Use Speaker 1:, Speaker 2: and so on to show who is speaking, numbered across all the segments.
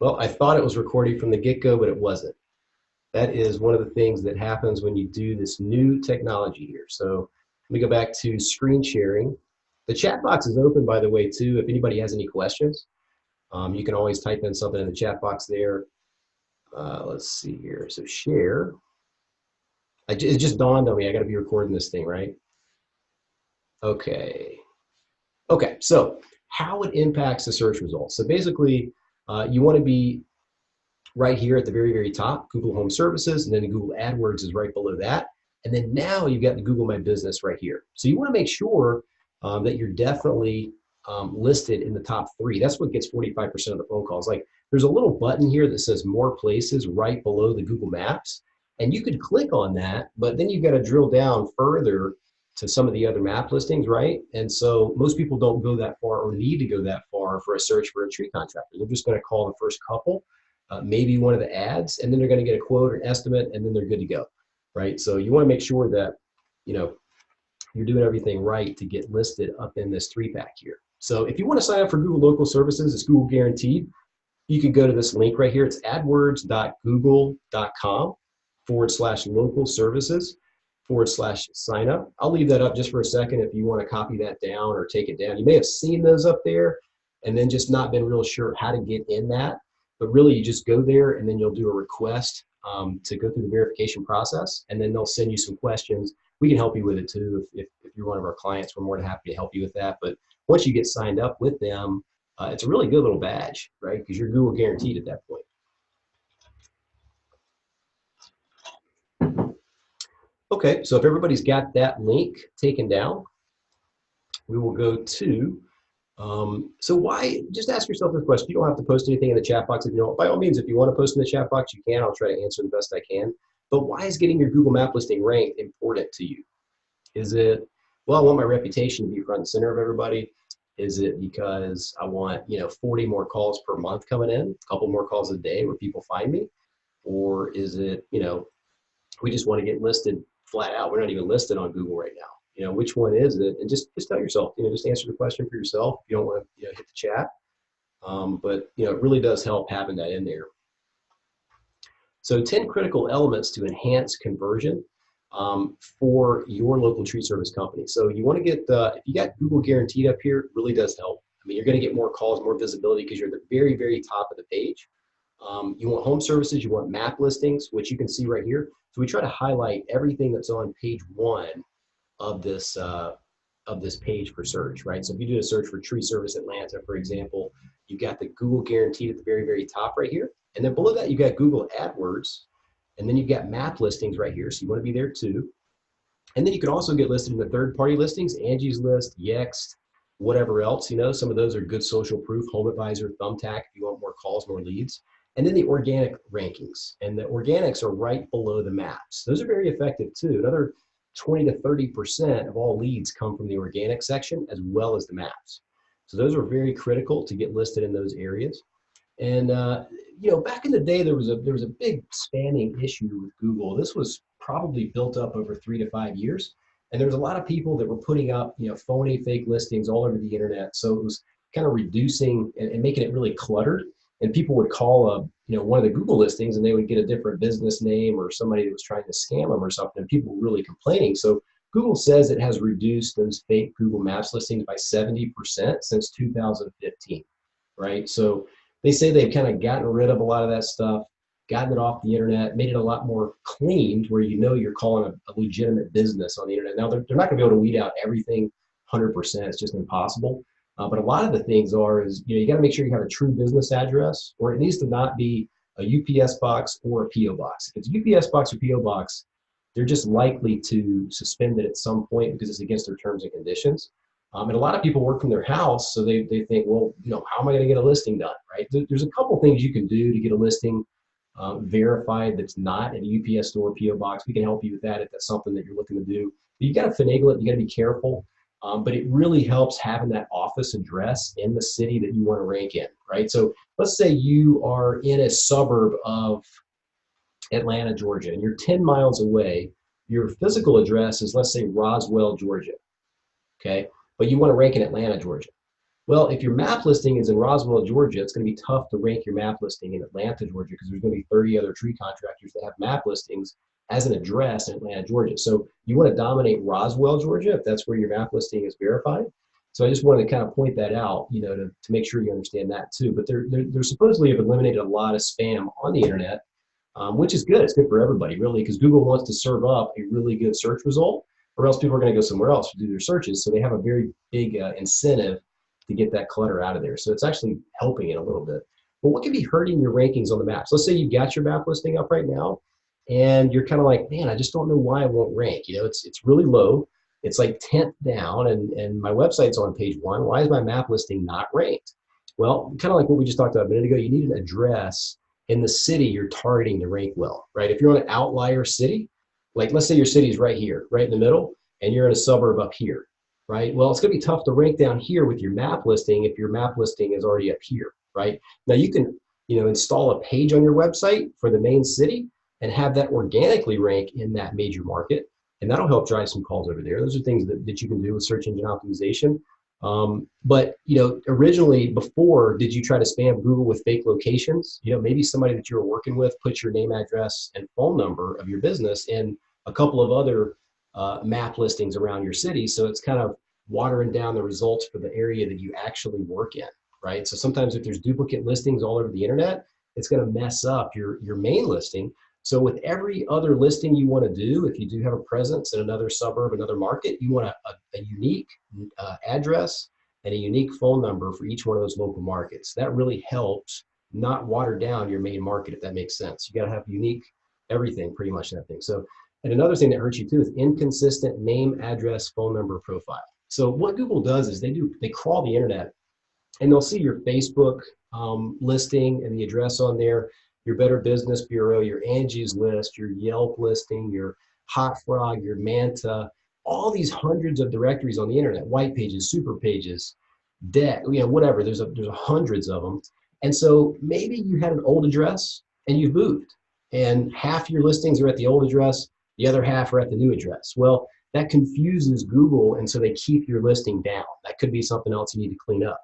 Speaker 1: Well, I thought it was recording from the get-go, but it wasn't. That is one of the things that happens when you do this new technology here. So let me go back to screen sharing. The chat box is open, by the way, too. If anybody has any questions, you can always type in something in the chat box there. Let's see here. So share. It just dawned on me. I got to be recording this thing, right? Okay. Okay, so how it impacts the search results. So basically, you want to be right here at the very, very top, Google Home Services, and then Google AdWords is right below that. And then now you've got the Google My Business right here. So you want to make sure that you're definitely listed in the top 3. That's what gets 45% of the phone calls. Like there's a little button here that says More Places right below the Google Maps. And you could click on that, but then you've got to drill down further to some of the other map listings, right? And so most people don't go that far or need to go that far for a search for a tree contractor. They're just going to call the first couple, maybe one of the ads, and then they're going to get a quote or an estimate, and then they're good to go, right? So you want to make sure that, you know, you're doing everything right to get listed up in this 3-pack here. So if you want to sign up for Google Local Services, it's Google Guaranteed. You can go to this link right here. It's adwords.google.com/local services/sign up. I'll leave that up just for a second if you want to copy that down or take it down. You may have seen those up there and then just not been real sure how to get in that. But really, you just go there and then you'll do a request to go through the verification process, and then they'll send you some questions. We can help you with it too. If you're one of our clients, we're more than happy to help you with that. But once you get signed up with them, it's a really good little badge, right? Because you're Google Guaranteed at that point. Okay, so if everybody's got that link taken down, we will go to, so why, just ask yourself this question. You don't have to post anything in the chat box if you don't. By all means, if you want to post in the chat box, you can. I'll try to answer the best I can. But why is getting your Google Map listing ranked important to you? Is it, well, I want my reputation to be front and center of everybody? Is it because I want, 40 more calls per month coming in, a couple more calls a day where people find me? Or is it, we just want to get listed flat out? We're not even listed on Google right now. Which one is it? And just tell yourself, just answer the question for yourself. You don't want to, hit the chat. But, it really does help having that in there. So 10 critical elements to enhance conversion for your local tree service company. So you want to get, if you got Google Guaranteed up here, it really does help. I mean, you're going to get more calls, more visibility because you're at the very, very top of the page. You want home services, you want map listings, which you can see right here. So we try to highlight everything that's on page 1 of this page for search, right? So if you do a search for tree service Atlanta, for example, you've got the Google Guaranteed at the very, very top right here. And then below that, you've got Google AdWords. And then you've got map listings right here. So you want to be there too. And then you can also get listed in the third-party listings, Angie's List, Yext, whatever else. Some of those are good social proof, Home Advisor, Thumbtack, if you want more calls, more leads. And then the organic rankings. And the organics are right below the maps. Those are very effective too. Another 20 to 30% of all leads come from the organic section as well as the maps. So those are very critical to get listed in those areas. And back in the day, there was a big spanning issue with Google. This was probably built up over 3 to 5 years, and there was a lot of people that were putting up phony, fake listings all over the internet. So it was kind of reducing and making it really cluttered. And people would call one of the Google listings, and they would get a different business name or somebody that was trying to scam them or something. And people were really complaining. So Google says it has reduced those fake Google Maps listings by 70% since 2015, right? So they say they've kind of gotten rid of a lot of that stuff, gotten it off the internet, made it a lot more clean where you're calling a legitimate business on the internet. Now, they're not going to be able to weed out everything 100%. It's just impossible. But a lot of the things you got to make sure you have a true business address, or it needs to not be a UPS box or a PO box. If it's a UPS box or PO box, they're just likely to suspend it at some point because it's against their terms and conditions. And a lot of people work from their house, so they think, well, how am I going to get a listing done, right? There's a couple things you can do to get a listing verified that's not at a UPS store or PO box. We can help you with that if that's something that you're looking to do. But you got to finagle it. You got to be careful. But it really helps having that office address in the city that you want to rank in, right? So let's say you are in a suburb of Atlanta, Georgia, and you're 10 miles away. Your physical address is, let's say, Roswell, Georgia, okay? But you want to rank in Atlanta, Georgia. Well, if your map listing is in Roswell, Georgia, it's going to be tough to rank your map listing in Atlanta, Georgia, because there's going to be 30 other tree contractors that have map listings as an address in Atlanta, Georgia. So you want to dominate Roswell, Georgia, if that's where your map listing is verified. So I just wanted to kind of point that out, to make sure you understand that too. But they're supposedly have eliminated a lot of spam on the internet, which is good. It's good for everybody, really, because Google wants to serve up a really good search result, or else people are going to go somewhere else to do their searches. So they have a very big incentive to get that clutter out of there. So it's actually helping it a little bit. But what could be hurting your rankings on the maps? Let's say you've got your map listing up right now, and you're kind of like, man, I just don't know why it won't rank. It's really low. It's like 10th down, and my website's on page 1. Why is my map listing not ranked? Well, kind of like what we just talked about a minute ago, you need an address in the city you're targeting to rank well, right? If you're on an outlier city, like let's say your city's right here, right in the middle, and you're in a suburb up here, right? Well, it's going to be tough to rank down here with your map listing if your map listing is already up here, right? Now you can, install a page on your website for the main city and have that organically rank in that major market, and that'll help drive some calls over there. Those are things that you can do with search engine optimization. But originally, before, did you try to spam Google with fake locations? Maybe somebody that you were working with put your name, address, and phone number of your business in a couple of other map listings around your city. So it's kind of watering down the results for the area that you actually work in, right? So sometimes if there's duplicate listings all over the internet, it's going to mess up your main listing. So with every other listing you want to do, if you do have a presence in another suburb, another market, you want a unique address and a unique phone number for each one of those local markets. That really helps not water down your main market, if that makes sense. You got to have unique everything, pretty much, that thing. So, and another thing that hurts you too is inconsistent name, address, phone number profile. So what Google does is they crawl the internet, and they'll see your Facebook listing and the address on there, your Better Business Bureau, your Angie's List, your Yelp listing, your Hot Frog, your Manta, all these hundreds of directories on the internet, white pages, super pages, deck, whatever. There's hundreds of them. And so maybe you had an old address and you've moved, and half your listings are at the old address, the other half are at the new address. Well, that confuses Google, and so they keep your listing down. That could be something else you need to clean up.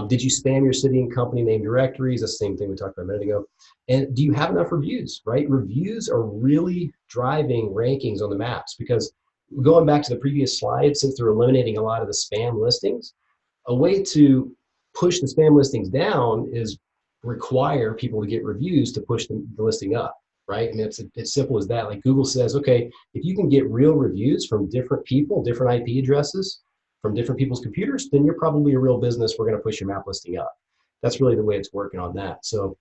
Speaker 1: Did you spam your city and company name directories? That's the same thing we talked about a minute ago. And do you have enough reviews, right? Reviews are really driving rankings on the maps, because going back to the previous slide, since they're eliminating a lot of the spam listings, a way to push the spam listings down is require people to get reviews to push the listing up, right? I mean, it's as simple as that. Like Google says, okay, if you can get real reviews from different people, different IP addresses, from different people's computers, then you're probably a real business. We're going to push your map listing up. That's really the way it's working on that. So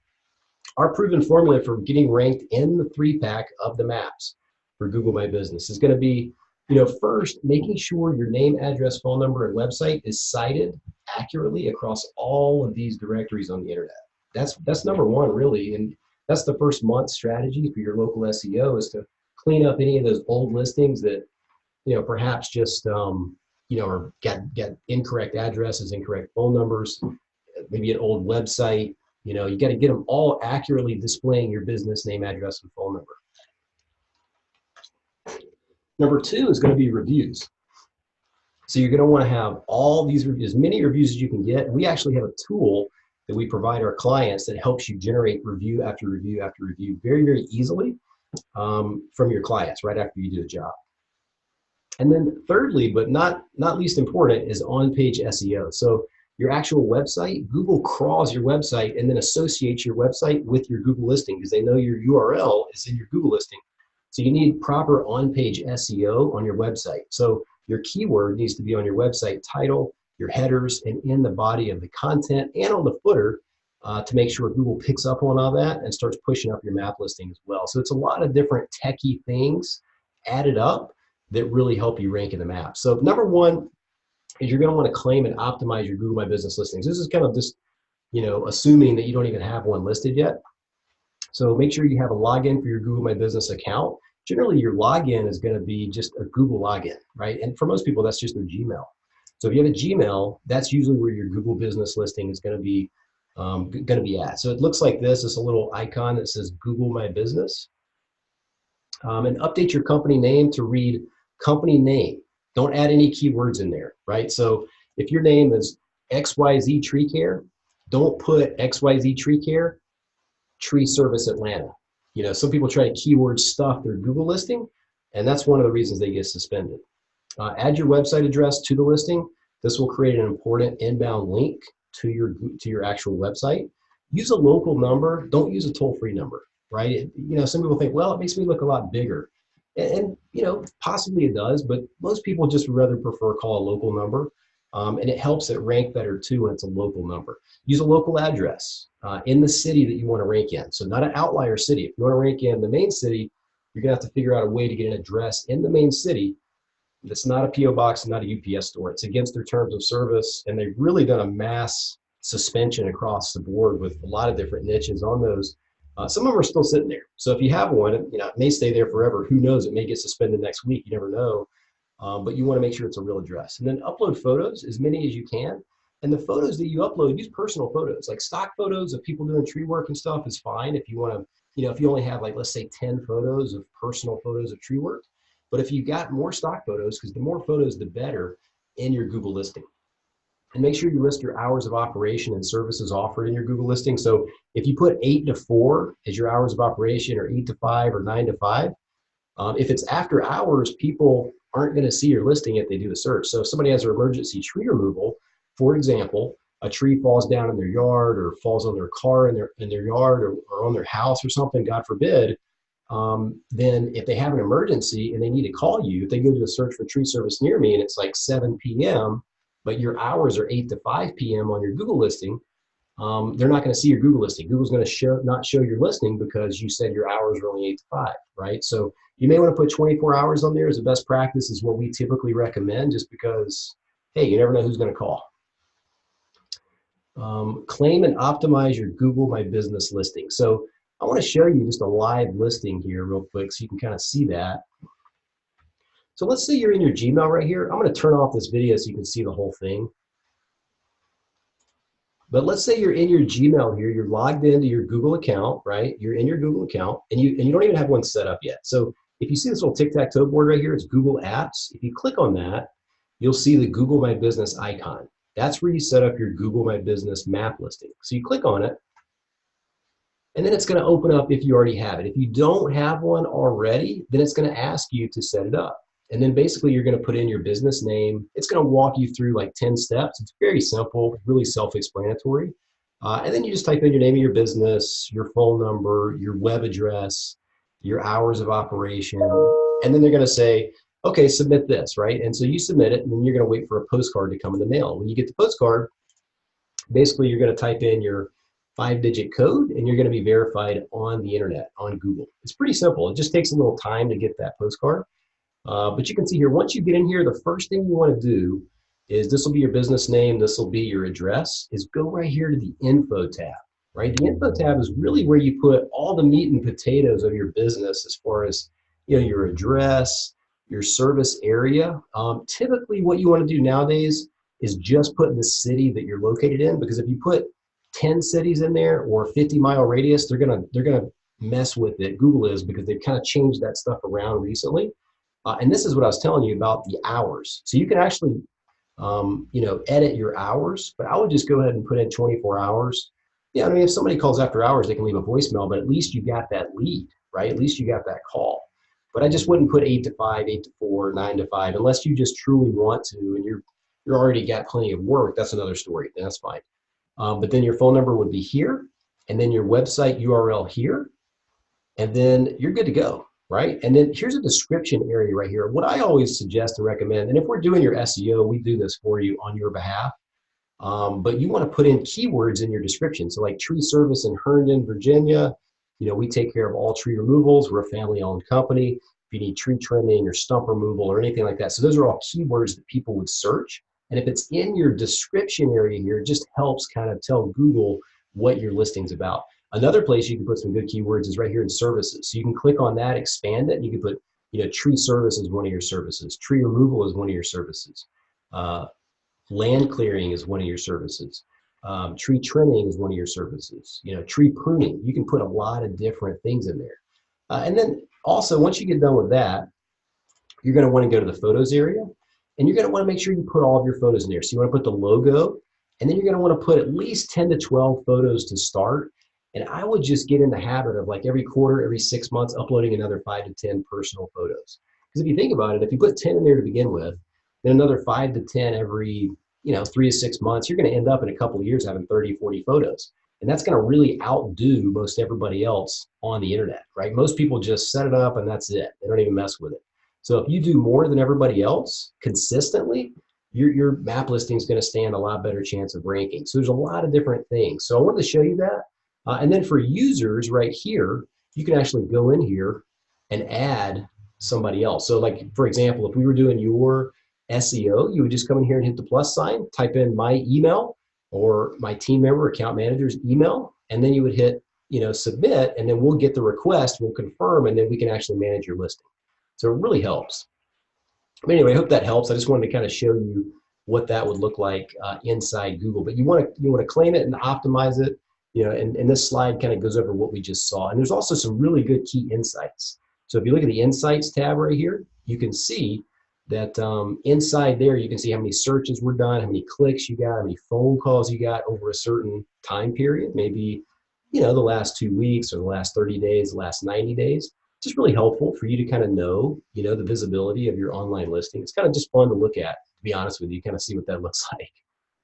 Speaker 1: our proven formula for getting ranked in the 3-pack of the maps for Google My Business is going to be, first, making sure your name, address, phone number, and website is cited accurately across all of these directories on the internet. That's number one, really. And that's the first month strategy for your local SEO, is to clean up any of those old listings that, perhaps just, or get incorrect addresses, incorrect phone numbers, maybe an old website. You got to get them all accurately displaying your business name, address, and phone number. Number 2 is going to be reviews. So you're going to want to have all these reviews, as many reviews as you can get. We actually have a tool that we provide our clients that helps you generate review after review after review very, very easily from your clients right after you do the job. And then thirdly, but not least important, is on-page SEO. So your actual website, Google crawls your website and then associates your website with your Google listing, because they know your URL is in your Google listing. So you need proper on-page SEO on your website. So your keyword needs to be on your website title, your headers, and in the body of the content, and on the footer, to make sure Google picks up on all that and starts pushing up your map listing as well. So it's a lot of different techie things added up that really help you rank in the map. So number 1 is you're going to want to claim and optimize your Google My Business listings. This is kind of just, assuming that you don't even have one listed yet. So make sure you have a login for your Google My Business account. Generally, your login is going to be just a Google login, right? And for most people, that's just their Gmail. So if you have a Gmail, that's usually where your Google Business listing is going to be at. So it looks like this. It's a little icon that says Google My Business. And update your company name to read company name. Don't add any keywords in there, right? So if your name is XYZ tree care, don't put XYZ tree care, tree service Atlanta. You know, some people try to keyword stuff their Google listing, and that's one of the reasons they get suspended. Add your website address to the listing. This will create an important inbound link to your actual website. Use a local number. Don't use a toll-free number, right? You know, some people think, well, it makes me look a lot bigger. And you know, possibly it does, but most people just rather prefer call a local number. And it helps it rank better too when it's a local number. Use a local address in the city that you want to rank in. So not an outlier city. If you want to rank in the main city, you're gonna have to figure out a way to get an address in the main city that's not a PO box, not a UPS store. It's against their terms of service, and they've really done a mass suspension across the board with a lot of different niches on those. Some of them are still sitting there. So if you have one, you know, it may stay there forever. Who knows? It may get suspended next week. You never know. But you want to make sure it's a real address. And then upload photos, as many as you can. And the photos that you upload, use personal photos. Like stock photos of people doing tree work and stuff is fine if you want to, you know, if you only have like, let's say 10 photos of personal photos of tree work. But if you got more stock photos, because the more photos, the better in your Google listing. And make sure you list your hours of operation and services offered in your Google listing. So if you put 8 to 4 as your hours of operation, or 8 to 5, or 9 to 5, if it's after hours, people aren't going to see your listing if they do the search. So if somebody has an emergency tree removal, for example, a tree falls down in their yard or falls on their car in their yard, or on their house or something, God forbid, then if they have an emergency and they need to call you, if they go to a search for tree service near me and it's like 7 p.m., but your hours are 8 to 5 p.m. on your Google listing, they're not going to see your Google listing. Google's going to not show your listing because you said your hours are only 8 to 5, right? So you may want to put 24 hours on there as a best practice, is what we typically recommend, just because, hey, you never know who's going to call. Claim and optimize your Google My Business listing. So I want to show you just a live listing here real quick so you can kind of see that. So let's say you're in your Gmail right here. I'm going to turn off this video so you can see the whole thing. But let's say you're in your Gmail here, you're logged into your Google account, right? You're in your Google account, and you don't even have one set up yet. So if you see this little tic-tac-toe board right here, it's Google Apps. If you click on that, you'll see the Google My Business icon. That's where you set up your Google My Business map listing. So you click on it, and then it's going to open up if you already have it. If you don't have one already, then it's going to ask you to set it up. And then basically you're going to put in your business name. It's going to walk you through like 10 steps. It's very simple, really self-explanatory. And then you just type in your name of your business, your phone number, your web address, your hours of operation. And then they're going to say, okay, submit this, right? And so you submit it, and then you're going to wait for a postcard to come in the mail. When you get the postcard, basically you're going to type in your 5-digit code, and you're going to be verified on the internet, on Google. It's pretty simple. It just takes a little time to get that postcard. But you can see here, once you get in here, the first thing you want to do is, this will be your business name, this will be your address, is go right here to the info tab, right? The info tab is really where you put all the meat and potatoes of your business, as far as, you know, your address, your service area. Typically what you want to do nowadays is just put the city that you're located in, because if you put 10 cities in there or 50-mile radius, they're gonna mess with it. Google is, because they've kind of changed that stuff around recently. And this is what I was telling you about the hours. So you can actually, you know, edit your hours, but I would just go ahead and put in 24 hours. Yeah, I mean, if somebody calls after hours, they can leave a voicemail, but at least you got that lead, right? At least you got that call. But I just wouldn't put 8 to 5, 8 to 4, 9 to 5, unless you just truly want to, and you're already got plenty of work. That's another story. That's fine. But then your phone number would be here, and then your website URL here, and then you're good to go. Right? And then here's a description area right here. What I always suggest and recommend, and if we're doing your SEO, we do this for you on your behalf, but you want to put in keywords in your description. So like tree service in Herndon, Virginia, you know, we take care of all tree removals. We're a family-owned company. If you need tree trimming or stump removal or anything like that. So those are all keywords that people would search. And if it's in your description area here, it just helps kind of tell Google what your listing's about. Another place you can put some good keywords is right here in services. So you can click on that, expand it, and you can put, you know, tree service is one of your services. Tree removal is one of your services. Land clearing is one of your services. Tree trimming is one of your services. You know, tree pruning. You can put a lot of different things in there. And then also, once you get done with that, you're going to want to go to the photos area, and you're going to want to make sure you put all of your photos in there. So you want to put the logo, And then you're going to want to put at least 10 to 12 photos to start. And I would just get in the habit of like every quarter, every 6 months, uploading another 5 to 10 personal photos. Because if you think about it, if you put 10 in there to begin with, then another 5 to 10 every 3 to 6 months, you're going to end up in a couple of years having 30, 40 photos. And that's going to really outdo most everybody else on the internet, right? Most people just set it up and that's it. They don't even mess with it. So if you do more than everybody else consistently, your map listing is going to stand a lot better chance of ranking. So there's a lot of different things. So I wanted to show you that. And then for users right here, you can actually go in here and add somebody else. So like, for example, if we were doing your SEO, you would just come in here and hit the plus sign, type in my email or my team member, account manager's email, and then you would hit, submit, and then we'll get the request, we'll confirm, and then we can actually manage your listing. So it really helps. But anyway, I hope that helps. I just wanted to kind of show you what that would look like inside Google. But you want to claim it and optimize it. And this slide kind of goes over what we just saw. And there's also some really good key insights. So if you look at the Insights tab right here, you can see that inside there, you can see how many searches were done, how many clicks you got, how many phone calls you got over a certain time period, maybe, the last 2 weeks or the last 30 days, the last 90 days. Just really helpful for you to kind of know, the visibility of your online listing. It's kind of just fun to look at, to be honest with you, kind of see what that looks like.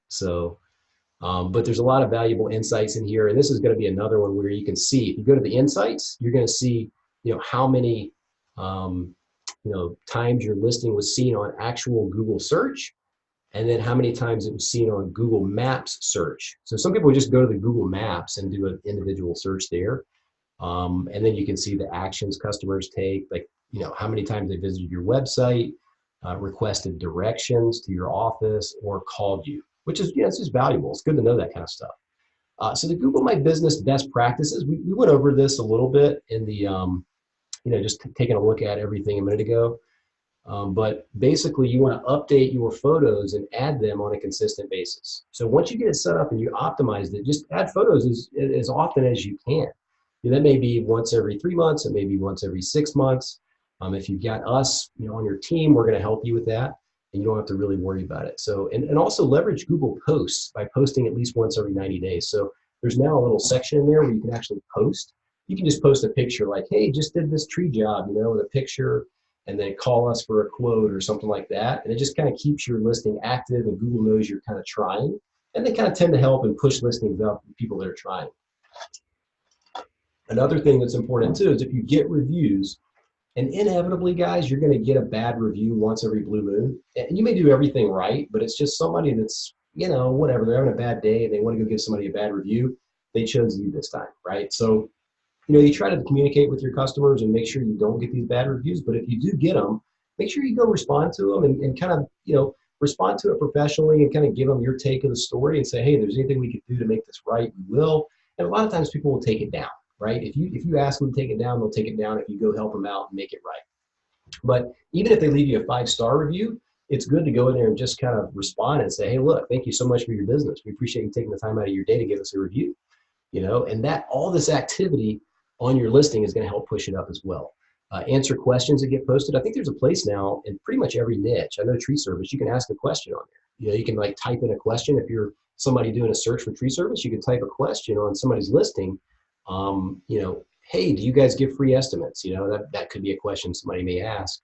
Speaker 1: So, but there's a lot of valuable insights in here. And this is going to be another one where you can see, if you go to the insights, you're going to see, how many, times your listing was seen on actual Google search, and then how many times it was seen on Google Maps search. So some people just go to the Google Maps and do an individual search there. And then you can see the actions customers take, like, how many times they visited your website, requested directions to your office, or called you, which is, it's just valuable. It's good to know that kind of stuff. So the Google My Business best practices, we went over this a little bit in the, just taking a look at everything a minute ago. But basically you want to update your photos and add them on a consistent basis. So once you get it set up and you optimized it, just add photos as often as you can. That may be once every 3 months, it may be once every 6 months. If you've got us, on your team, we're going to help you with that, and you don't have to really worry about it. So, and also leverage Google Posts by posting at least once every 90 days. So there's now a little section in there where you can actually post. You can just post a picture like, hey, just did this tree job, with a picture, and then call us for a quote or something like that. And it just kind of keeps your listing active, and Google knows you're kind of trying. And they kind of tend to help and push listings up with people that are trying. Another thing that's important too is if you get reviews, and inevitably, guys, you're going to get a bad review once every blue moon. And you may do everything right, but it's just somebody that's, whatever, they're having a bad day and they want to go give somebody a bad review. They chose you this time, right? So, you try to communicate with your customers and make sure you don't get these bad reviews. But if you do get them, make sure you go respond to them and kind of, respond to it professionally and kind of give them your take of the story and say, hey, there's anything we could do to make this right, we will. And a lot of times people will take it down. Right? If you ask them to take it down, they'll take it down if you go help them out and make it right. But even if they leave you a 5-star review, it's good to go in there and just kind of respond and say, hey, look, thank you so much for your business. We appreciate you taking the time out of your day to give us a review. And that all this activity on your listing is going to help push it up as well. Answer questions that get posted. I think there's a place now in pretty much every niche. I know tree service, you can ask a question on there. You can like type in a question. If you're somebody doing a search for tree service, you can type a question on somebody's listing. Hey, do you guys give free estimates? That could be a question somebody may ask.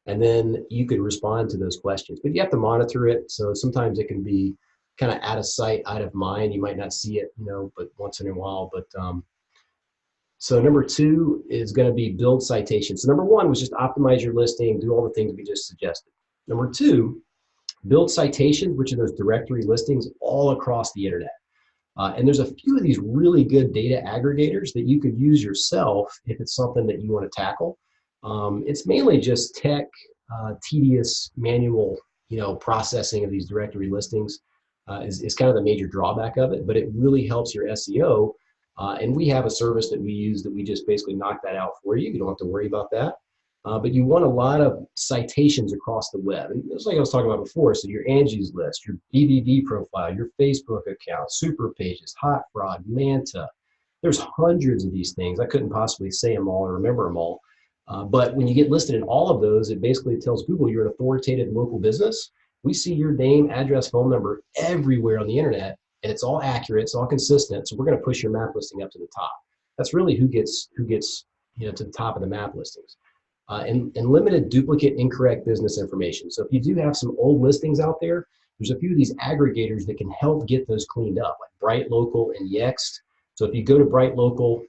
Speaker 1: And then you could respond to those questions. But you have to monitor it. So sometimes it can be kind of out of sight, out of mind. You might not see it, but once in a while. But so number 2 is going to be build citations. So number 1 was just optimize your listing, do all the things we just suggested. Number 2, build citations, which are those directory listings all across the internet. And there's a few of these really good data aggregators that you could use yourself if it's something that you want to tackle. It's mainly just tedious manual, processing of these directory listings is kind of the major drawback of it, but it really helps your SEO. And we have a service that we use that we just basically knock that out for you. You don't have to worry about that. But you want a lot of citations across the web. And it's like I was talking about before, so your Angie's List, your BBB profile, your Facebook account, Super Pages, Hot Frog, Manta. There's hundreds of these things. I couldn't possibly say them all or remember them all. But when you get listed in all of those, it basically tells Google you're an authoritative local business We see your name, address, phone number everywhere on the internet, and it's all accurate, it's all consistent. So we're going to push your map listing up to the top. That's really who gets to the top of the map listings. And limited duplicate incorrect business information. So if you do have some old listings out there, there's a few of these aggregators that can help get those cleaned up, like Bright Local and Yext. So if you go to Bright Local,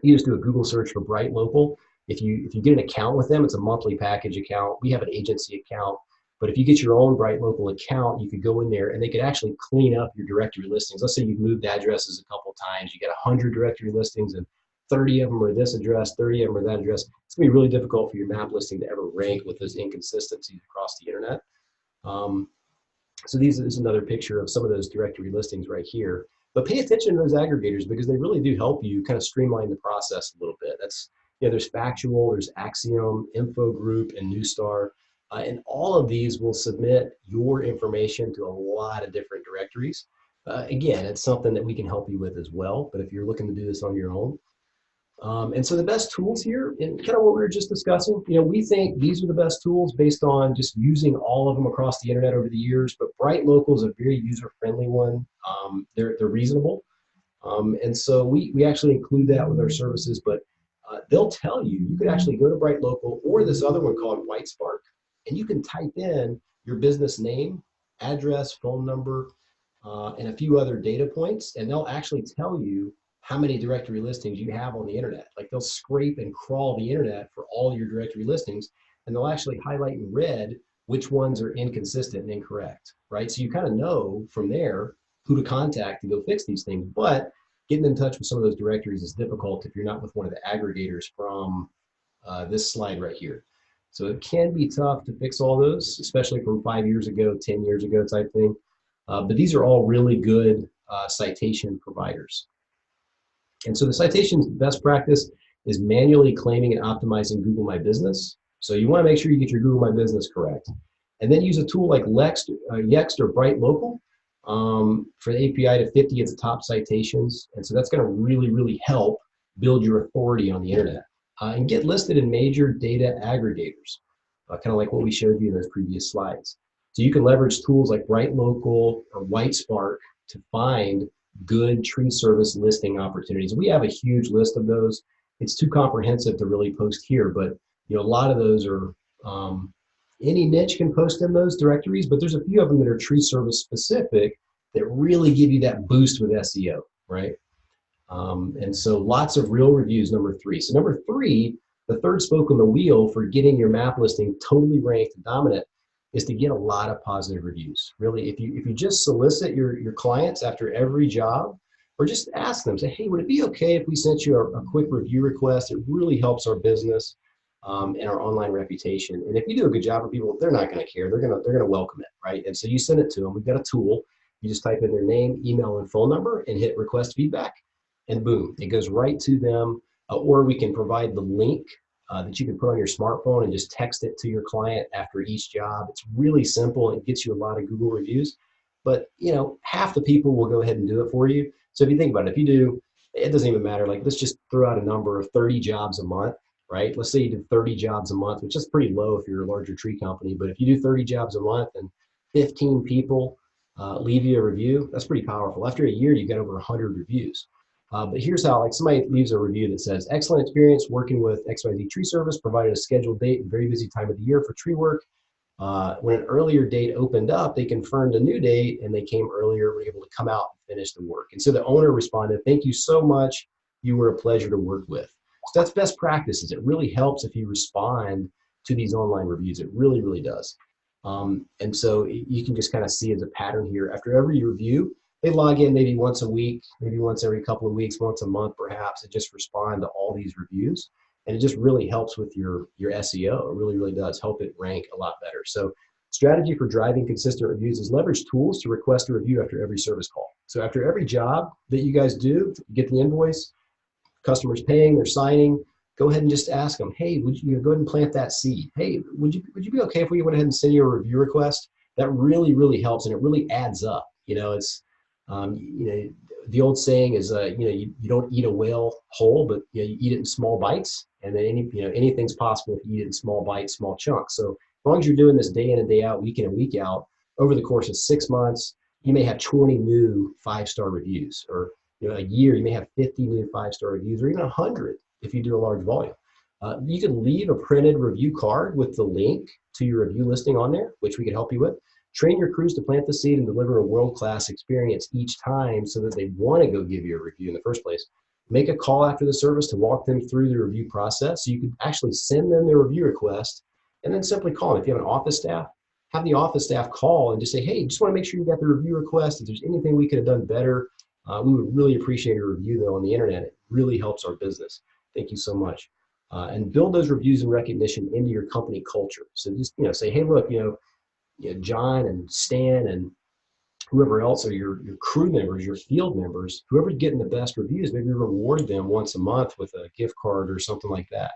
Speaker 1: you just do a Google search for Bright Local. If you get an account with them, it's a monthly package account. We have an agency account. But if you get your own Bright Local account, you could go in there and they could actually clean up your directory listings. Let's say you've moved addresses a couple times. You got 100 directory listings and 30 of them are this address, 30 of them are that address. It's going to be really difficult for your map listing to ever rank with those inconsistencies across the internet. So this is another picture of some of those directory listings right here. But pay attention to those aggregators because they really do help you kind of streamline the process a little bit. That's, there's Factual, there's Axiom, Info Group, and Newstar. And all of these will submit your information to a lot of different directories. Again, it's something that we can help you with as well. But if you're looking to do this on your own, and so the best tools here, and kind of what we were just discussing, we think these are the best tools based on just using all of them across the internet over the years. But Bright Local is a very user-friendly one. They're reasonable, and so we actually include that with our services. But they'll tell you, you could actually go to Bright Local or this other one called WhiteSpark, and you can type in your business name, address, phone number, and a few other data points, and they'll actually tell you how many directory listings you have on the internet. Like they'll scrape and crawl the internet for all your directory listings, and they'll actually highlight in red which ones are inconsistent and incorrect, right? So you kind of know from there who to contact to go fix these things. But getting in touch with some of those directories is difficult if you're not with one of the aggregators from this slide right here. So it can be tough to fix all those, especially from 5 years ago, 10 years ago type thing. But these are all really good citation providers. And so the citation's best practice is manually claiming and optimizing Google My Business. So you want to make sure you get your Google My Business correct. And then use a tool like Yext or Bright Local for the API to 50 at the top citations. And so that's going to really, really help build your authority on the internet. And get listed in major data aggregators, kind of like what we showed you in those previous slides. So you can leverage tools like Bright Local or WhiteSpark to find good tree service listing opportunities. We have a huge list of those. It's too comprehensive to really post here, but a lot of those are, any niche can post in those directories, but there's a few of them that are tree service specific that really give you that boost with SEO, right? And so lots of real reviews, number 3. So number 3, the third spoke on the wheel for getting your map listing totally ranked and dominant is to get a lot of positive reviews. Really, if you just solicit your clients after every job, or just ask them, say, hey, would it be okay if we sent you a quick review request? It really helps our business and our online reputation. And if you do a good job for people, they're not going to care. They're gonna welcome it, right? And so you send it to them. We've got a tool. You just type in their name, email, and phone number, and hit request feedback, and boom, it goes right to them. Or we can provide the link that you can put on your smartphone and just text it to your client after each job. It's really simple. It gets you a lot of Google reviews, but half the people will go ahead and do it for you. So if you think about it, if you do, it doesn't even matter. Like, let's just throw out a number of 30 jobs a month, right? Let's say you did 30 jobs a month, which is pretty low if you're a larger tree company. But if you do 30 jobs a month and 15 people leave you a review, that's pretty powerful. After a year, you get over 100 reviews. But here's how, like, somebody leaves a review that says, excellent experience working with XYZ Tree Service, provided a scheduled date and very busy time of the year for tree work. When an earlier date opened up, they confirmed a new date and they came earlier, were able to come out and finish the work. And so the owner responded, thank you so much. You were a pleasure to work with. So that's best practices. It really helps if you respond to these online reviews. It really, really does. And so you can just kind of see as a pattern here. After every review, they log in maybe once a week, maybe once every couple of weeks, once a month perhaps, and just respond to all these reviews. And it just really helps with your SEO. It really, really does help it rank a lot better. So strategy for driving consistent reviews is leverage tools to request a review after every service call. So after every job that you guys do, you get the invoice, customers paying, they're signing, go ahead and just ask them, hey, would you go ahead and plant that seed? Hey, would you be okay if we went ahead and send you a review request? That really, really helps, and it really adds up. It's the old saying is, you don't eat a whale whole, but you eat it in small bites. And then anything's possible if you eat it in small bites, small chunks. So as long as you're doing this day in and day out, week in and week out, over the course of 6 months, you may have 20 new 5-star reviews, or a year, you may have 50 new 5-star reviews, or even 100 if you do a large volume. You can leave a printed review card with the link to your review listing on there, which we can help you with. Train your crews to plant the seed and deliver a world-class experience each time so that they want to go give you a review in the first place. Make a call after the service to walk them through the review process. So you can actually send them their review request and then simply call them. If you have an office staff, have the office staff call and just say, hey, just want to make sure you got the review request. If there's anything we could have done better, we would really appreciate a review though on the internet. It really helps our business. Thank you so much. And build those reviews and recognition into your company culture. So just say, hey, look, John and Stan and whoever else are your crew members, your field members, whoever's getting the best reviews, maybe reward them once a month with a gift card or something like that.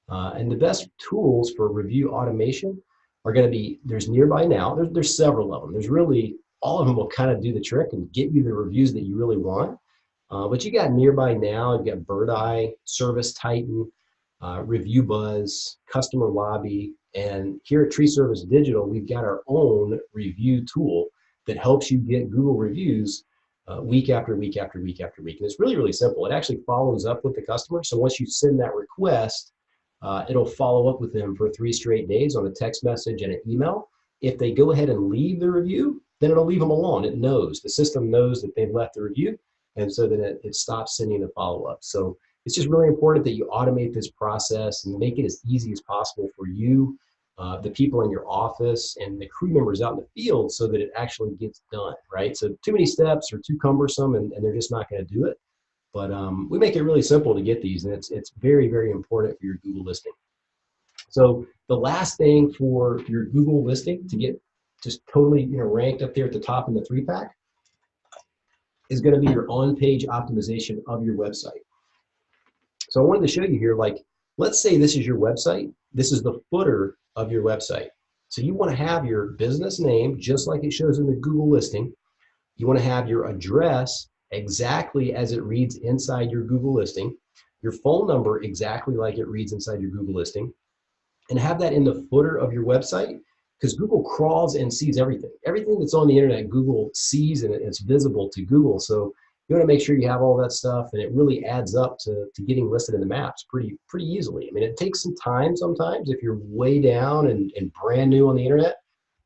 Speaker 1: And the best tools for review automation are going to be, there's Nearby Now. There's several of them. There's really, all of them will kind of do the trick and get you the reviews that you really want. But you got Nearby Now, you've got Bird Eye, Service Titan, ReviewBuzz, Customer Lobby, and here at Tree Service Digital, we've got our own review tool that helps you get Google reviews week after week after week after week. And it's really, really simple. It actually follows up with the customer. So once you send that request, it'll follow up with them for 3 straight days on a text message and an email. If they go ahead and leave the review, then it'll leave them alone. It knows, the system knows that they've left the review, and so then it stops sending the follow-up. So it's just really important that you automate this process and make it as easy as possible for you, the people in your office, and the crew members out in the field so that it actually gets done, right? So too many steps are too cumbersome and they're just not going to do it. But we make it really simple to get these, and it's very, very important for your Google listing. So the last thing for your Google listing to get just totally ranked up there at the top in the 3-pack is going to be your on-page optimization of your website. So I wanted to show you here, like, let's say this is your website. This is the footer of your website. So you want to have your business name just like it shows in the Google listing. You want to have your address exactly as it reads inside your Google listing, your phone number exactly like it reads inside your Google listing, and have that in the footer of your website, because Google crawls and sees everything. Everything that's on the internet, Google sees, and it's visible to Google. So you want to make sure you have all that stuff, and it really adds up to getting listed in the maps pretty easily. I mean, it takes some time sometimes if you're way down and brand new on the internet,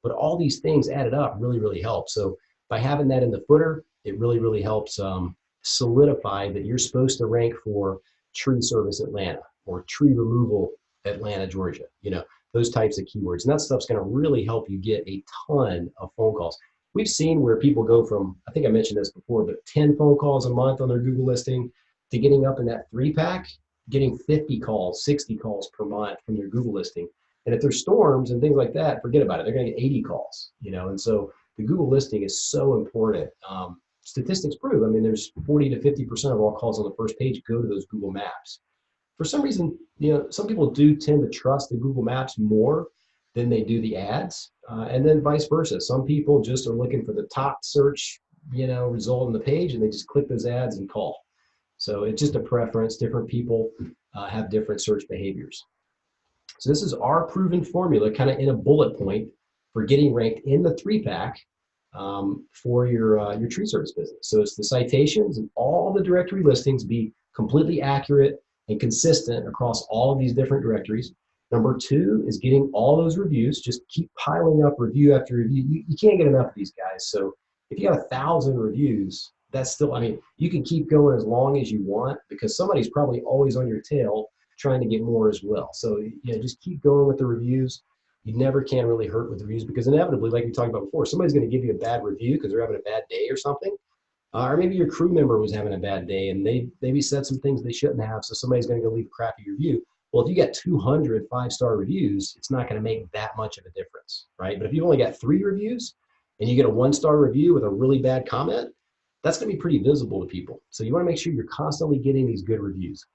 Speaker 1: but all these things added up really help. So by having that in the footer, it really helps solidify that you're supposed to rank for tree service Atlanta or tree removal Atlanta, Georgia, those types of keywords. And that stuff's going to really help you get a ton of phone calls. We've seen where people go from, I think I mentioned this before, but 10 phone calls a month on their Google listing to getting up in that 3-pack, getting 50 calls, 60 calls per month from their Google listing. And if there's storms and things like that, forget about it. They're going to get 80 calls, and so the Google listing is so important. Statistics prove, I mean, there's 40 to 50% of all calls on the first page go to those Google Maps. For some reason, some people do tend to trust the Google Maps more than they do the ads, and then vice versa. Some people just are looking for the top search, result on the page, and they just click those ads and call. So it's just a preference. Different people have different search behaviors. So this is our proven formula, kind of in a bullet point, for getting ranked in the 3-pack for your tree service business. So it's the citations and all the directory listings be completely accurate and consistent across all of these different directories. Number 2 is getting all those reviews. Just keep piling up review after review. You can't get enough of these guys. So if you got 1,000 reviews, that's still, I mean, you can keep going as long as you want because somebody's probably always on your tail trying to get more as well. So just keep going with the reviews. You never can really hurt with the reviews because inevitably, like we talked about before, somebody's going to give you a bad review because they're having a bad day or something. Or maybe your crew member was having a bad day and they maybe said some things they shouldn't have, so somebody's going to go leave a crappy review. Well, if you got 200 5-star reviews, it's not going to make that much of a difference, right? But if you've only got 3 reviews and you get a 1-star review with a really bad comment, that's going to be pretty visible to people. So you want to make sure you're constantly getting these good reviews.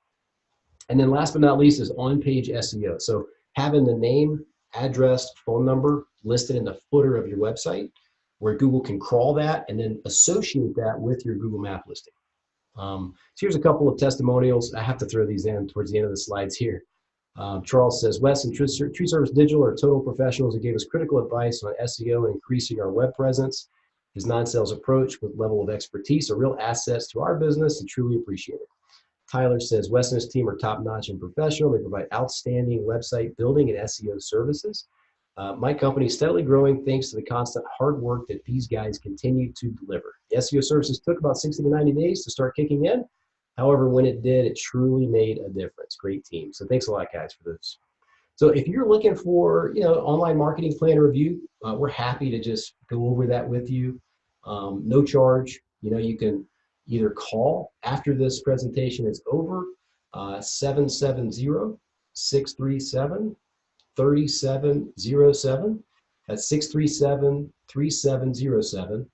Speaker 1: And then last but not least is on-page SEO. So having the name, address, phone number listed in the footer of your website where Google can crawl that and then associate that with your Google Map listing. So here's a couple of testimonials. I have to throw these in towards the end of the slides here. Charles says, Wes and Tree Service Digital are total professionals who gave us critical advice on SEO and increasing our web presence. His non-sales approach with level of expertise are real assets to our business and truly appreciate it. Tyler says, Wes and his team are top-notch and professional. They provide outstanding website building and SEO services. My company is steadily growing thanks to the constant hard work that these guys continue to deliver. The SEO services took about 60 to 90 days to start kicking in. However, when it did, it truly made a difference. Great team. So thanks a lot, guys, for this. So if you're looking for, online marketing plan review, we're happy to just go over that with you. No charge. You can either call after this presentation is over, 770-637-3707. That's 637-3707.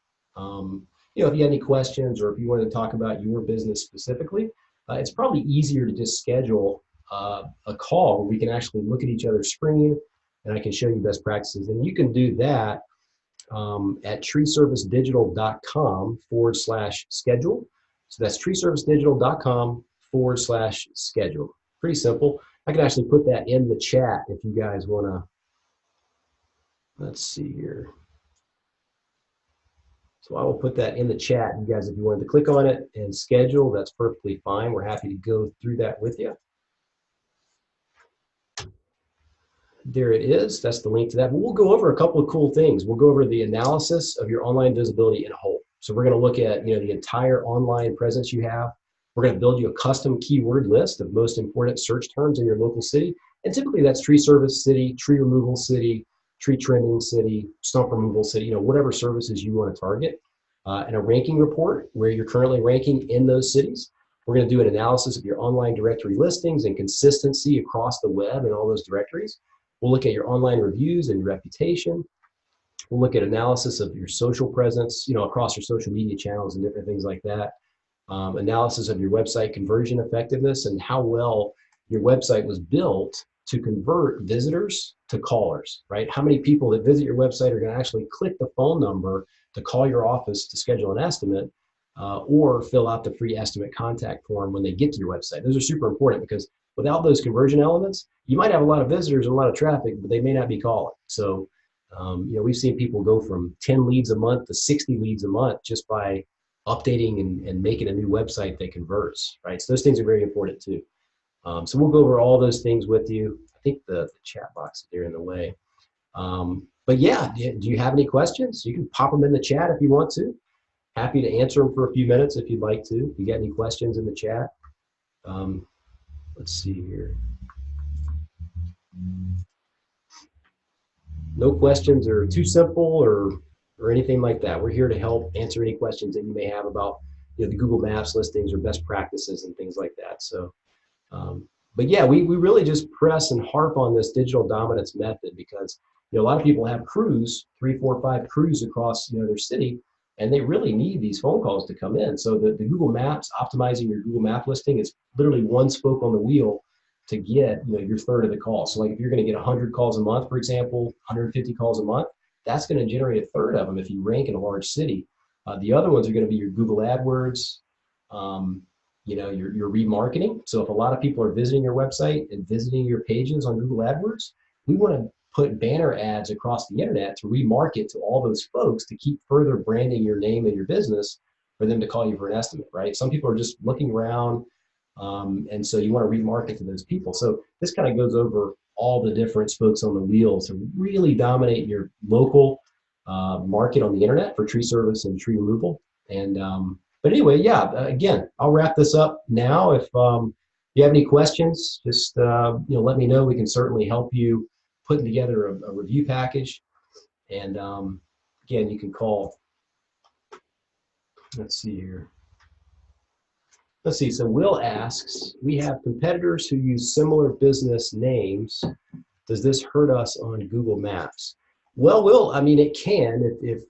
Speaker 1: If you have any questions or if you want to talk about your business specifically, it's probably easier to just schedule a call where we can actually look at each other's screen and I can show you best practices. And you can do that at treeservicedigital.com/schedule. So that's treeservicedigital.com/schedule. Pretty simple. I can actually put that in the chat if you guys want to. Let's see here. So I will put that in the chat. You guys, if you wanted to click on it and schedule, that's perfectly fine. We're happy to go through that with you. There it is. That's the link to that. But we'll go over a couple of cool things. We'll go over the analysis of your online visibility in whole. So we're going to look at the entire online presence you have. We're going to build you a custom keyword list of most important search terms in your local city. And typically that's tree service city, tree removal city, tree trimming city, stump removal city, whatever services you want to target. And a ranking report where you're currently ranking in those cities. We're going to do an analysis of your online directory listings and consistency across the web and all those directories. We'll look at your online reviews and your reputation. We'll look at analysis of your social presence, across your social media channels and different things like that. Analysis of your website conversion effectiveness and how well your website was built to convert visitors to callers, right? How many people that visit your website are going to actually click the phone number to call your office to schedule an estimate or fill out the free estimate contact form when they get to your website. Those are super important because without those conversion elements, you might have a lot of visitors and a lot of traffic, but they may not be calling. So, we've seen people go from 10 leads a month to 60 leads a month just by updating and making a new website that converts, right? So those things are very important too. So we'll go over all those things with you. I think the chat box is there in the way. But yeah, do you have any questions? You can pop them in the chat if you want to. Happy to answer them for a few minutes if you'd like to. If you got any questions in the chat. Let's see here. No questions are too simple or anything like that. We're here to help answer any questions that you may have about the Google Maps listings or best practices and things like that. So, but yeah, we really just press and harp on this digital dominance method because a lot of people have crews, 3, 4, 5 crews across their city, and they really need these phone calls to come in. So the Google Maps, optimizing your Google Map listing is literally one spoke on the wheel to get your third of the calls. So like if you're going to get 100 calls a month, for example, 150 calls a month, that's going to generate a third of them if you rank in a large city. The other ones are going to be your Google AdWords, your remarketing. So if a lot of people are visiting your website and visiting your pages on Google AdWords, we want to put banner ads across the internet to remarket to all those folks to keep further branding your name and your business for them to call you for an estimate, right? Some people are just looking around, and so you want to remarket to those people. So this kind of goes over all the different spokes on the wheel to really dominate your local market on the internet for tree service and tree removal. And but anyway, yeah, again, I'll wrap this up now. If you have any questions, just let me know. We can certainly help you putting together a review package. And again, you can call. Let's see here. Let's see. So Will asks, we have competitors who use similar business names. Does this hurt us on Google Maps? Well, Will, I mean, it can. If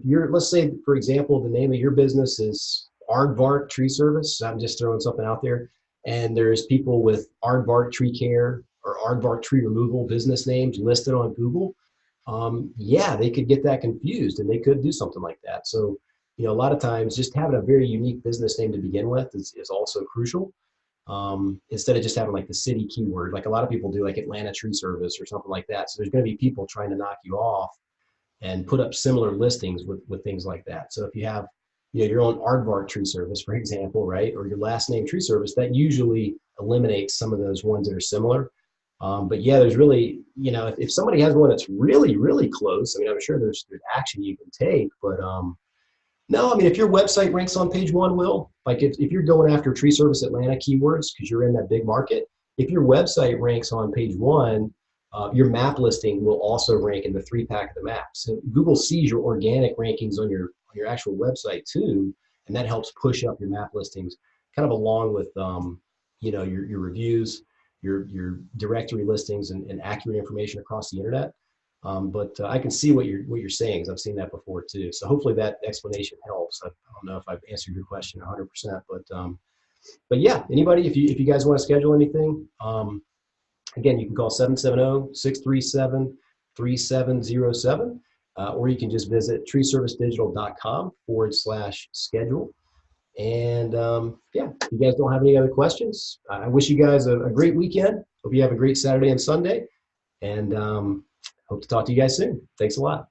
Speaker 1: you're, let's say, for example, the name of your business is Aardvark Tree Service. I'm just throwing something out there. And there's people with Aardvark Tree Care or Aardvark Tree Removal business names listed on Google. Yeah, they could get that confused and they could do something like that. So, a lot of times just having a very unique business name to begin with is also crucial. instead of just having like the city keyword, like a lot of people do, like Atlanta tree service or something like that. So there's going to be people trying to knock you off and put up similar listings with things like that. So if you have, your own aardvark tree service, for example, right, or your last name tree service, that usually eliminates some of those ones that are similar. But yeah, there's really, if somebody has one that's really, really close, I mean, I'm sure there's action you can take, but no, I mean, if your website ranks on page one, like if you're going after tree service Atlanta keywords because you're in that big market, if your website ranks on page one, your map listing will also rank in the 3-pack of the map. So Google sees your organic rankings on your actual website too, and that helps push up your map listings, kind of along with your reviews, your directory listings, and accurate information across the internet. But I can see what you're saying, because I've seen that before too. So hopefully that explanation helps. I don't know if I've answered your question 100%, but yeah, anybody, if you guys want to schedule anything, again, you can call 770-637-3707, or you can just visit treeservicedigital.com/schedule. And yeah, if you guys don't have any other questions, I wish you guys a great weekend. Hope you have a great Saturday and Sunday. And hope to talk to you guys soon. Thanks a lot.